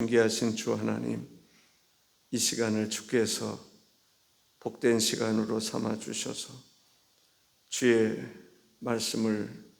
존귀하신 주 하나님, 이 시간을 주께서 복된 시간으로 삼아 주셔서 주의 말씀을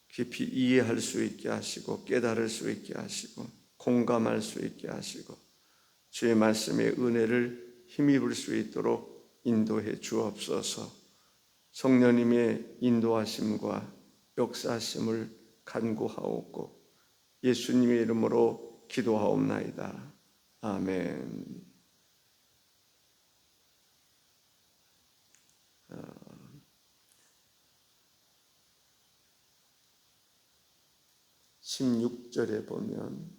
깊이 이해할 수 있게 하시고 깨달을 수 있게 하시고 공감할 수 있게 하시고 주의 말씀의 은혜를 힘입을 수 있도록 인도해 주옵소서. 성령님의 인도하심과 역사하심을 간구하옵고 예수님의 이름으로 기도하옵나이다. 아멘. 16절에 보면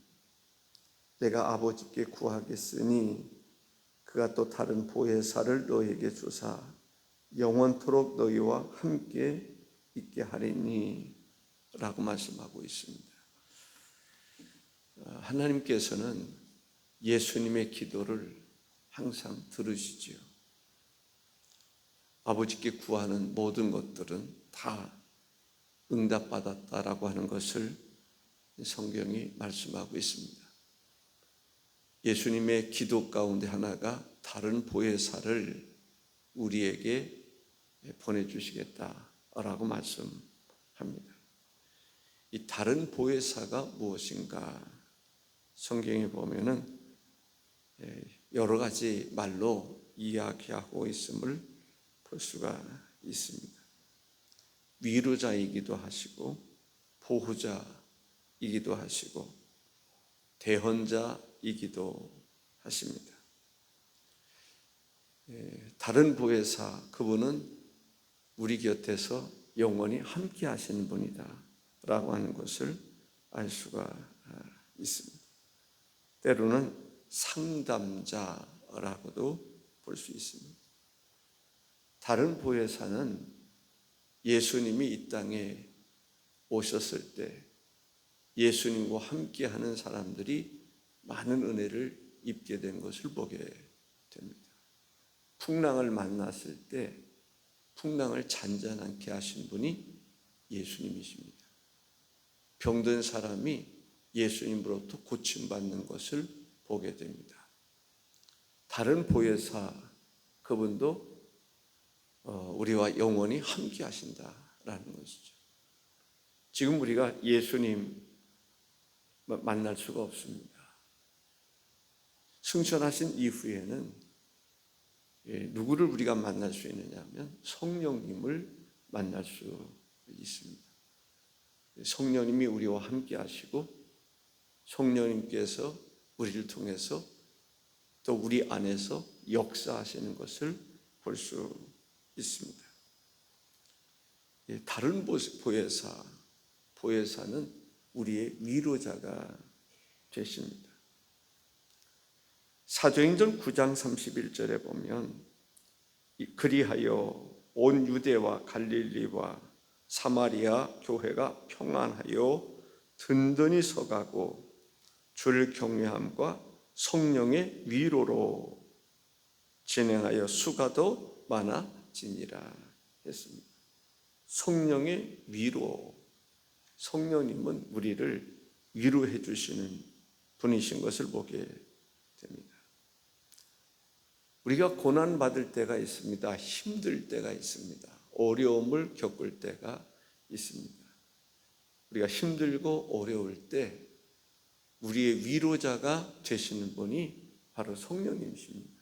내가 아버지께 구하겠으니 그가 또 다른 보혜사를 너에게 주사 영원토록 너희와 함께 있게 하리니 라고 말씀하고 있습니다. 하나님께서는 예수님의 기도를 항상 들으시지요. 아버지께 구하는 모든 것들은 다 응답받았다라고 하는 것을 성경이 말씀하고 있습니다. 예수님의 기도 가운데 하나가 다른 보혜사를 우리에게 보내주시겠다라고 말씀합니다. 이 다른 보혜사가 무엇인가? 성경에 보면은 여러 가지 말로 이야기하고 있음을 볼 수가 있습니다. 위로자이기도 하시고 보호자이기도 하시고 대언자이기도 하십니다. 다른 보혜사, 그분은 우리 곁에서 영원히 함께 하시는 분이다 라고 하는 것을 알 수가 있습니다. 때로는 상담자라고도 볼 수 있습니다. 다른 보혜사는 예수님이 이 땅에 오셨을 때 예수님과 함께하는 사람들이 많은 은혜를 입게 된 것을 보게 됩니다. 풍랑을 만났을 때 풍랑을 잔잔하게 하신 분이 예수님이십니다. 병든 사람이 예수님으로부터 고침받는 것을 보게 됩니다. 다른 보혜사, 그분도 우리와 영원히 함께 하신다라는 것이죠. 지금 우리가 예수님 만날 수가 없습니다. 승천하신 이후에는 누구를 우리가 만날 수 있느냐 하면 성령님을 만날 수 있습니다. 성령님이 우리와 함께 하시고 성령님께서 우리를 통해서 또 우리 안에서 역사하시는 것을 볼 수 있습니다. 다른 보혜사는 우리의 위로자가 되십니다. 사도행전 9장 31절에 보면 그리하여 온 유대와 갈릴리와 사마리아 교회가 평안하여 든든히 서가고 주를 경외함과 성령의 위로로 진행하여 수가 더 많아지니라 했습니다. 성령의 위로, 성령님은 우리를 위로해 주시는 분이신 것을 보게 됩니다. 우리가 고난받을 때가 있습니다. 힘들 때가 있습니다. 어려움을 겪을 때가 있습니다. 우리가 힘들고 어려울 때 우리의 위로자가 되시는 분이 바로 성령님이십니다.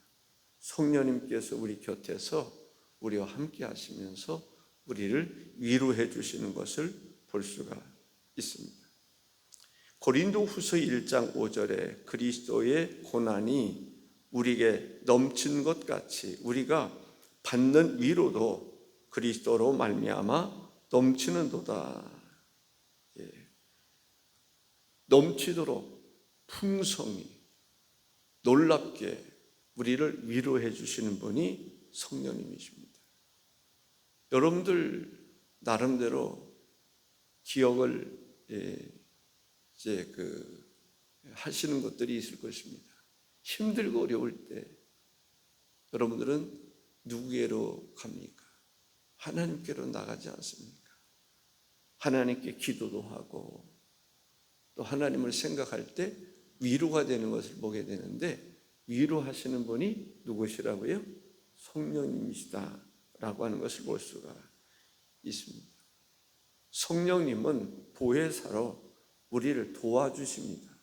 성령님께서 우리 곁에서 우리와 함께 하시면서 우리를 위로해 주시는 것을 볼 수가 있습니다. 고린도후서 1장 5절에 그리스도의 고난이 우리에게 넘친 것 같이 우리가 받는 위로도 그리스도로 말미암아 넘치는도다. 넘치도록 풍성히 놀랍게 우리를 위로해 주시는 분이 성령님이십니다. 여러분들 나름대로 기억을 하시는 것들이 있을 것입니다. 힘들고 어려울 때 여러분들은 누구에게로 갑니까? 하나님께로 나가지 않습니까? 하나님께 기도도 하고 또 하나님을 생각할 때 위로가 되는 것을 보게 되는데, 위로하시는 분이 누구시라고요? 성령님이시다라고 하는 것을 볼 수가 있습니다. 성령님은 보혜사로 우리를 도와주십니다.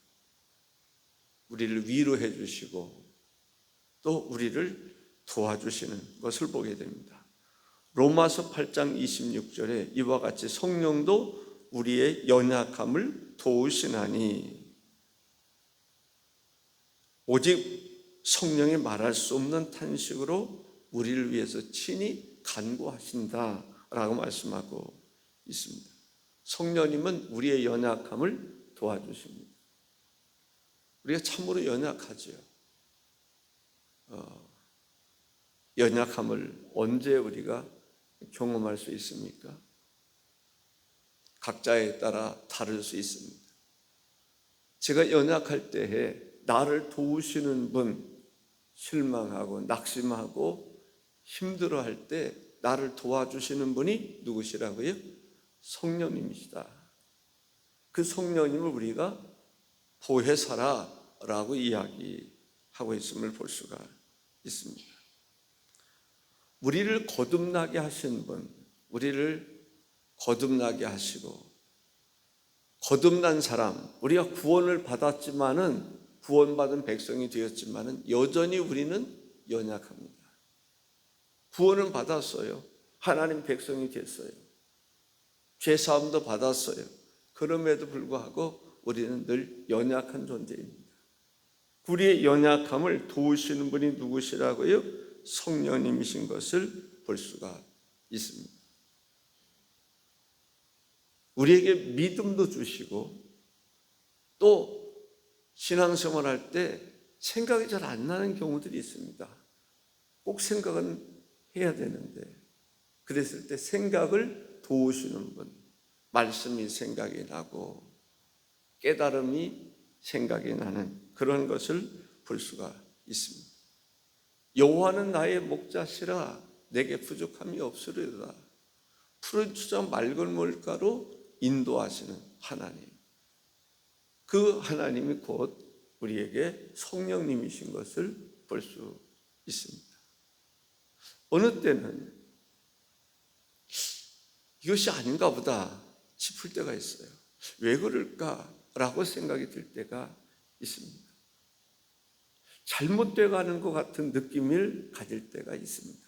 우리를 위로해 주시고 또 우리를 도와주시는 것을 보게 됩니다. 로마서 8장 26절에 이와 같이 성령도 우리의 연약함을 도우시나니, 오직 성령이 말할 수 없는 탄식으로 우리를 위해서 친히 간구하신다라고 말씀하고 있습니다. 성령님은 우리의 연약함을 도와주십니다. 우리가 참으로 연약하죠. 연약함을 언제 우리가 경험할 수 있습니까? 각자에 따라 다를 수 있습니다. 제가 연약할 때에 나를 도우시는 분, 실망하고 낙심하고 힘들어할 때 나를 도와주시는 분이 누구시라고요? 성령님이시다. 그 성령님을 우리가 보혜사라라고 이야기하고 있음을 볼 수가 있습니다. 우리를 거듭나게 하신 분, 우리를 거듭나게 하시고 거듭난 사람, 우리가 구원을 받았지만은, 구원받은 백성이 되었지만은 여전히 우리는 연약합니다. 구원은 받았어요. 하나님 백성이 됐어요. 죄사함도 받았어요. 그럼에도 불구하고 우리는 늘 연약한 존재입니다. 우리의 연약함을 도우시는 분이 누구시라고요? 성령님이신 것을 볼 수가 있습니다. 우리에게 믿음도 주시고 또 신앙생활 할 때 생각이 잘 안 나는 경우들이 있습니다. 꼭 생각은 해야 되는데, 그랬을 때 생각을 도우시는 분, 말씀이 생각이 나고 깨달음이 생각이 나는 그런 것을 볼 수가 있습니다. 여호와는 나의 목자시라 내게 부족함이 없으리로다. 푸른 추장 맑은 물가로 인도하시는 하나님, 그 하나님이 곧 우리에게 성령님이신 것을 볼 수 있습니다. 어느 때는 이것이 아닌가 보다 싶을 때가 있어요. 왜 그럴까라고 생각이 들 때가 있습니다. 잘못돼 가는 것 같은 느낌을 가질 때가 있습니다.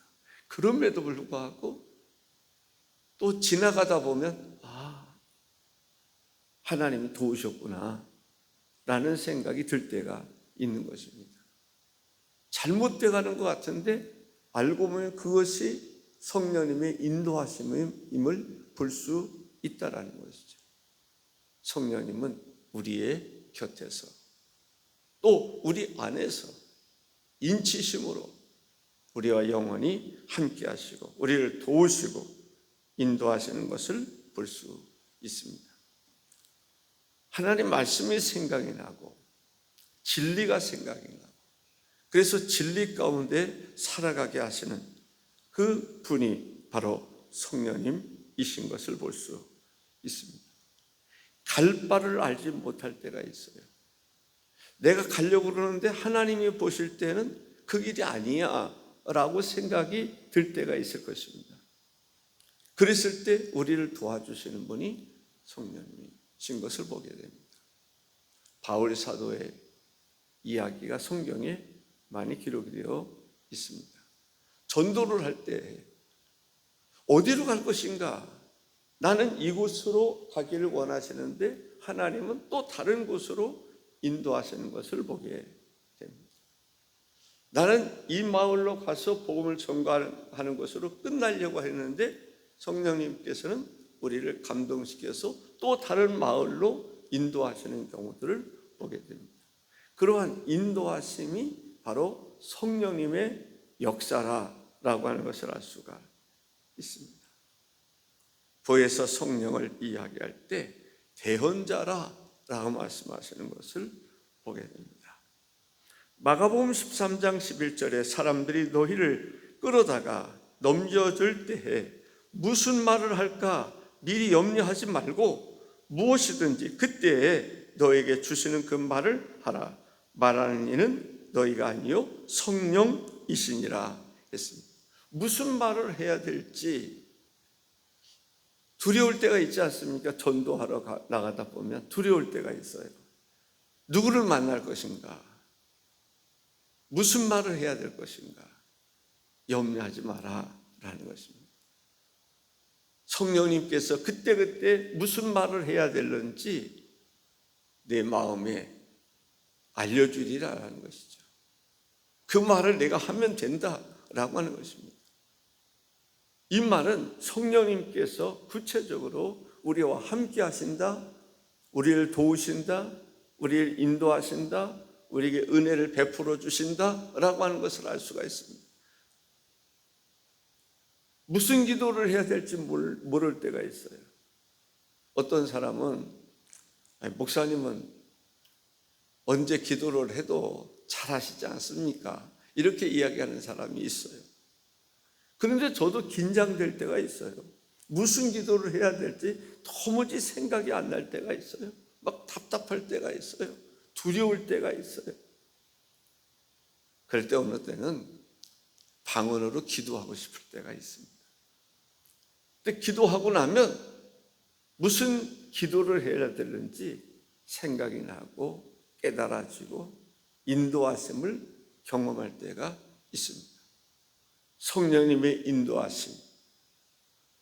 그럼에도 불구하고 또 지나가다 보면 하나님이 도우셨구나 라는 생각이 들 때가 있는 것입니다. 잘못돼 가는 것 같은데 알고 보면 그것이 성령님의 인도하심임을 볼 수 있다라는 것이죠. 성령님은 우리의 곁에서 또 우리 안에서 인치심으로 우리와 영원히 함께 하시고 우리를 도우시고 인도하시는 것을 볼 수 있습니다. 하나님 말씀이 생각이 나고 진리가 생각이 나고, 그래서 진리 가운데 살아가게 하시는 그 분이 바로 성령님이신 것을 볼 수 있습니다. 갈 바를 알지 못할 때가 있어요. 내가 가려고 그러는데 하나님이 보실 때는 그 길이 아니야 라고 생각이 들 때가 있을 것입니다. 그랬을 때 우리를 도와주시는 분이 성령님이신 것을 보게 됩니다. 바울 사도의 이야기가 성경에 많이 기록이 되어 있습니다. 전도를 할 때 어디로 갈 것인가? 나는 이곳으로 가기를 원하시는데 하나님은 또 다른 곳으로 인도하시는 것을 보게 됩니다. 나는 이 마을로 가서 복음을 전가하는 것으로 끝나려고 했는데 성령님께서는 우리를 감동시켜서 또 다른 마을로 인도하시는 경우들을 보게 됩니다. 그러한 인도하심이 바로 성령님의 역사라고 하는 것을 알 수가 있습니다. 보혜사 성령을 이야기할 때 대언자라고 말씀하시는 것을 보게 됩니다. 마가복음 13장 11절에 사람들이 너희를 끌어다가 넘겨줄 때에 무슨 말을 할까 미리 염려하지 말고 무엇이든지 그때에 너에게 주시는 그 말을 하라. 말하는 이는 너희가 아니요 성령이시니라 했습니다. 무슨 말을 해야 될지 두려울 때가 있지 않습니까? 전도하러 나가다 보면 두려울 때가 있어요. 누구를 만날 것인가? 무슨 말을 해야 될 것인가? 염려하지 마라 라는 것입니다. 성령님께서 그때그때 무슨 말을 해야 되는지 내 마음에 알려주리라는 것이죠. 그 말을 내가 하면 된다라고 하는 것입니다. 이 말은 성령님께서 구체적으로 우리와 함께 하신다, 우리를 도우신다, 우리를 인도하신다, 우리에게 은혜를 베풀어 주신다라고 하는 것을 알 수가 있습니다. 무슨 기도를 해야 될지 모를 때가 있어요. 어떤 사람은 목사님은 언제 기도를 해도 잘하시지 않습니까? 이렇게 이야기하는 사람이 있어요. 그런데 저도 긴장될 때가 있어요. 무슨 기도를 해야 될지 도무지 생각이 안 날 때가 있어요. 막 답답할 때가 있어요. 두려울 때가 있어요. 그럴 때 어느 때는 방언으로 기도하고 싶을 때가 있습니다. 근데 기도하고 나면 무슨 기도를 해야 되는지 생각이 나고 깨달아지고 인도하심을 경험할 때가 있습니다. 성령님의 인도하심,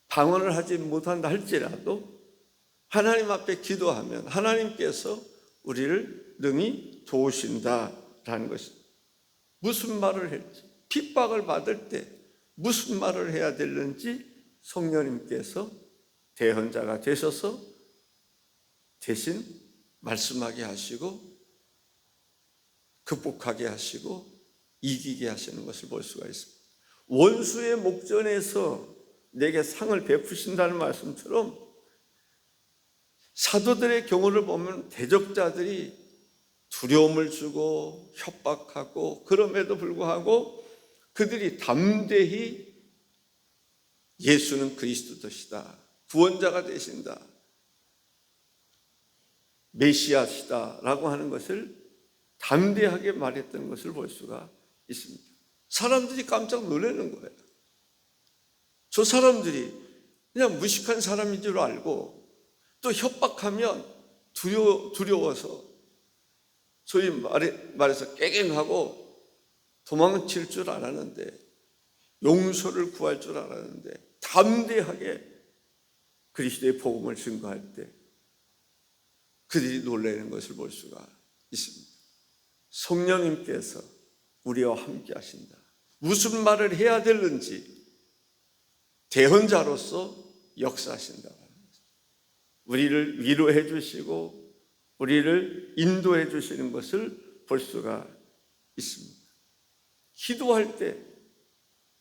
방언을 하지 못한다 할지라도 하나님 앞에 기도하면 하나님께서 우리를 능히 도우신다라는 것입니다. 무슨 말을 할지, 핍박을 받을 때 무슨 말을 해야 되는지 성령님께서 대언자가 되셔서 대신 말씀하게 하시고 극복하게 하시고 이기게 하시는 것을 볼 수가 있습니다. 원수의 목전에서 내게 상을 베푸신다는 말씀처럼 사도들의 경우를 보면 대적자들이 두려움을 주고 협박하고 그럼에도 불구하고 그들이 담대히 예수는 그리스도시다, 구원자가 되신다, 메시아시다라고 하는 것을 담대하게 말했던 것을 볼 수가 있습니다. 사람들이 깜짝 놀라는 거예요. 저 사람들이 그냥 무식한 사람인 줄 알고 또 협박하면 두려워서 소위 말해서 깨갱하고 도망칠 줄 알았는데, 용서를 구할 줄 알았는데 담대하게 그리스도의 복음을 증거할 때 그들이 놀라는 것을 볼 수가 있습니다. 성령님께서 우리와 함께 하신다. 무슨 말을 해야 되는지 대언자로서 역사하신다. 우리를 위로해 주시고 우리를 인도해 주시는 것을 볼 수가 있습니다. 기도할 때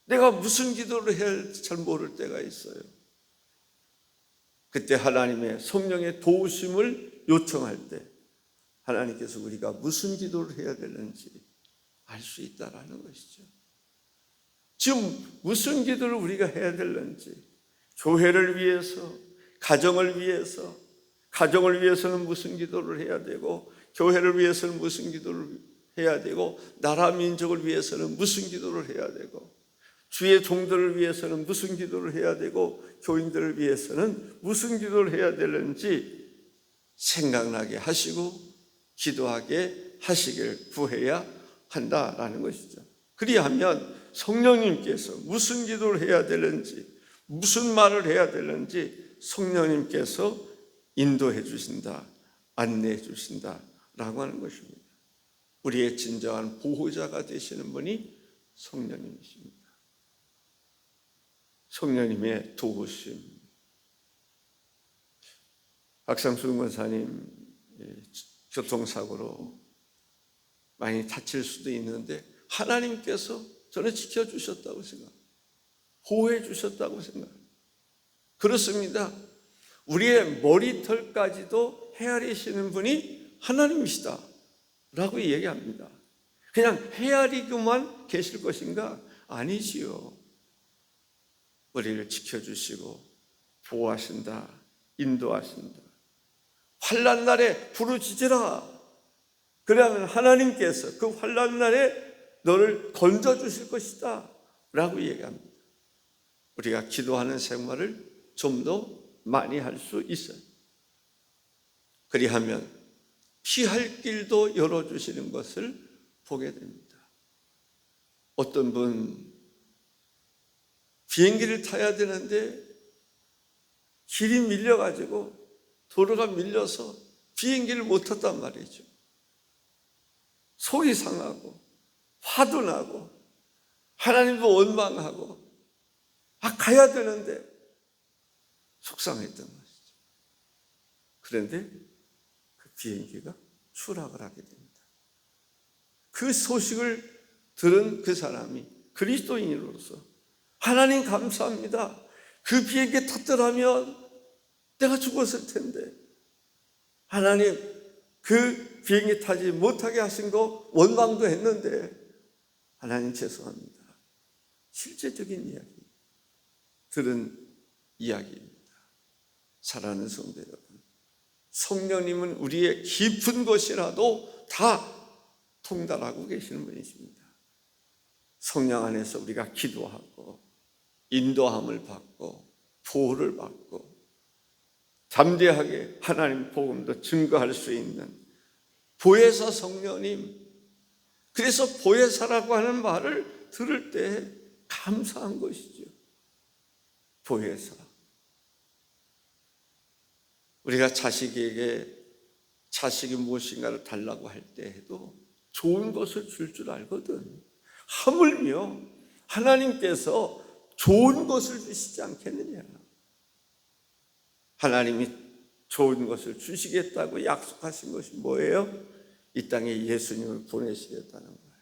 내가 무슨 기도를 해야 할지 잘 모를 때가 있어요. 그때 하나님의 성령의 도우심을 요청할 때 하나님께서 우리가 무슨 기도를 해야 되는지 알 수 있다라는 것이죠. 지금 무슨 기도를 우리가 해야 되는지, 교회를 위해서, 가정을 위해서는 무슨 기도를 해야 되고, 교회를 위해서는 무슨 기도를 해야 되고, 나라 민족을 위해서는 무슨 기도를 해야 되고, 주의 종들을 위해서는 무슨 기도를 해야 되고, 교인들을 위해서는 무슨 기도를 해야 되는지 생각나게 하시고 기도하게 하시길 구해야 한다라는 것이죠. 그리하면 성령님께서 무슨 기도를 해야 되는지, 무슨 말을 해야 되는지 성령님께서 인도해 주신다, 안내해 주신다라고 하는 것입니다. 우리의 진정한 보호자가 되시는 분이 성령님이십니다. 성령님의 도우심. 박상수 권사님 교통사고로 많이 다칠 수도 있는데 하나님께서 저는 지켜주셨다고 생각합니다. 보호해 주셨다고 생각합니다. 그렇습니다. 우리의 머리털까지도 헤아리시는 분이 하나님이시다 라고 얘기합니다. 그냥 헤아리고만 계실 것인가? 아니지요. 우리를 지켜주시고 보호하신다, 인도하신다, 환난 날에 부르짖으라. 그러면 하나님께서 그 환난 날에 너를 건져주실 것이다 라고 얘기합니다. 우리가 기도하는 생활을 좀 더 많이 할 수 있어요. 그리하면 피할 길도 열어주시는 것을 보게 됩니다. 어떤 분 비행기를 타야 되는데 길이 밀려가지고 도로가 밀려서 비행기를 못 탔단 말이죠. 속이 상하고 화도 나고 하나님도 원망하고 가야 되는데 속상했던 것이죠. 그런데 그 비행기가 추락을 하게 됩니다. 그 소식을 들은 그 사람이 그리스도인으로서 하나님 감사합니다. 그 비행기에 탔더라면 내가 죽었을 텐데 하나님 그 비행기 타지 못하게 하신 거 원망도 했는데 하나님 죄송합니다. 실제적인 이야기 들은 이야기입니다. 사랑하는 성도 여러분, 성령님은 우리의 깊은 것이라도 다 통달하고 계시는 분이십니다. 성령 안에서 우리가 기도하고 인도함을 받고 보호를 받고 담대하게 하나님 복음도 증거할 수 있는 보혜사 성령님, 그래서 보혜사라고 하는 말을 들을 때 감사한 것이죠. 보혜사. 우리가 자식에게 자식이 무엇인가를 달라고 할 때에도 좋은 것을 줄 줄 알거든. 하물며 하나님께서 좋은 것을 주시지 않겠느냐. 하나님이 좋은 것을 주시겠다고 약속하신 것이 뭐예요? 이 땅에 예수님을 보내시겠다는 거예요.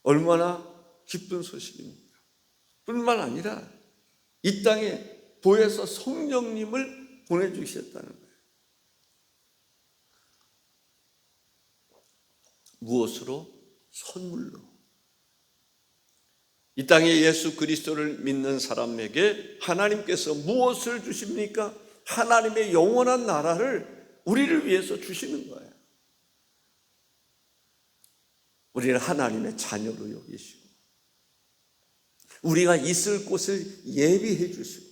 얼마나 기쁜 소식입니까? 뿐만 아니라 이 땅에 보혜사 성령님을 보내주셨다는 거예요. 무엇으로? 선물로. 이 땅에 예수 그리스도를 믿는 사람에게 하나님께서 무엇을 주십니까? 하나님의 영원한 나라를 우리를 위해서 주시는 거예요. 우리를 하나님의 자녀로 여기시고 우리가 있을 곳을 예비해 주시고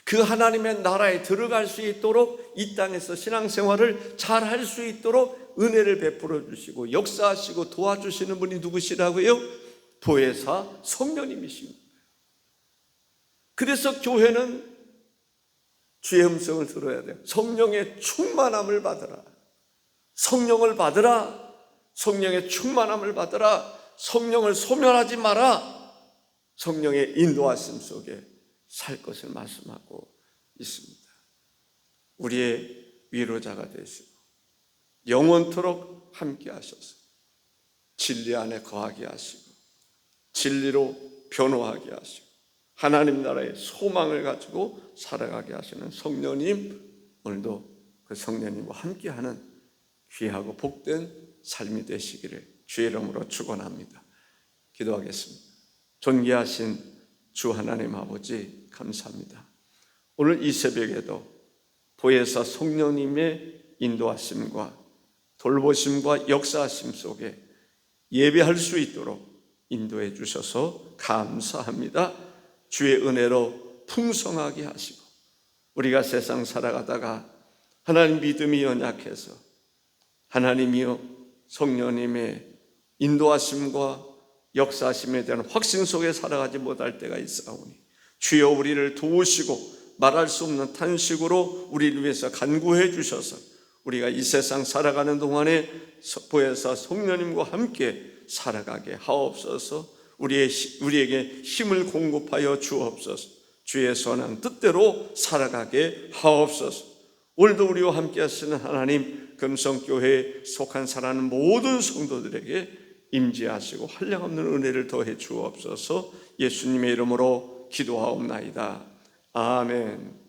그 하나님의 나라에 들어갈 수 있도록 이 땅에서 신앙생활을 잘 할 수 있도록 은혜를 베풀어 주시고 역사하시고 도와주시는 분이 누구시라고요? 보혜사 성령님이십니다. 그래서 교회는 주의 음성을 들어야 돼요. 성령의 충만함을 받으라. 성령을 받으라. 성령의 충만함을 받으라. 성령을 소멸하지 마라. 성령의 인도하심 속에 살 것을 말씀하고 있습니다. 우리의 위로자가 되시고 영원토록 함께 하셔서 진리 안에 거하게 하시고 진리로 변호하게 하시고 하나님 나라의 소망을 가지고 살아가게 하시는 성령님, 오늘도 그 성령님과 함께하는 귀하고 복된 삶이 되시기를 주의 이름으로 축원합니다. 기도하겠습니다. 존귀하신 주 하나님 아버지 감사합니다. 오늘 이 새벽에도 보혜사 성령님의 인도하심과 돌보심과 역사하심 속에 예배할 수 있도록 인도해 주셔서 감사합니다. 주의 은혜로 풍성하게 하시고 우리가 세상 살아가다가 하나님 믿음이 연약해서 하나님이여 성령님의 인도하심과 역사하심에 대한 확신 속에 살아가지 못할 때가 있사오니 주여 우리를 도우시고 말할 수 없는 탄식으로 우리를 위해서 간구해 주셔서 우리가 이 세상 살아가는 동안에 보혜사 성령님과 함께 살아가게 하옵소서. 우리에게 힘을 공급하여 주옵소서. 주의 선한 뜻대로 살아가게 하옵소서. 오늘도 우리와 함께 하시는 하나님, 금성교회에 속한 살아가는 모든 성도들에게 임재하시고 한량없는 은혜를 더해 주옵소서. 예수님의 이름으로 기도하옵나이다. 아멘.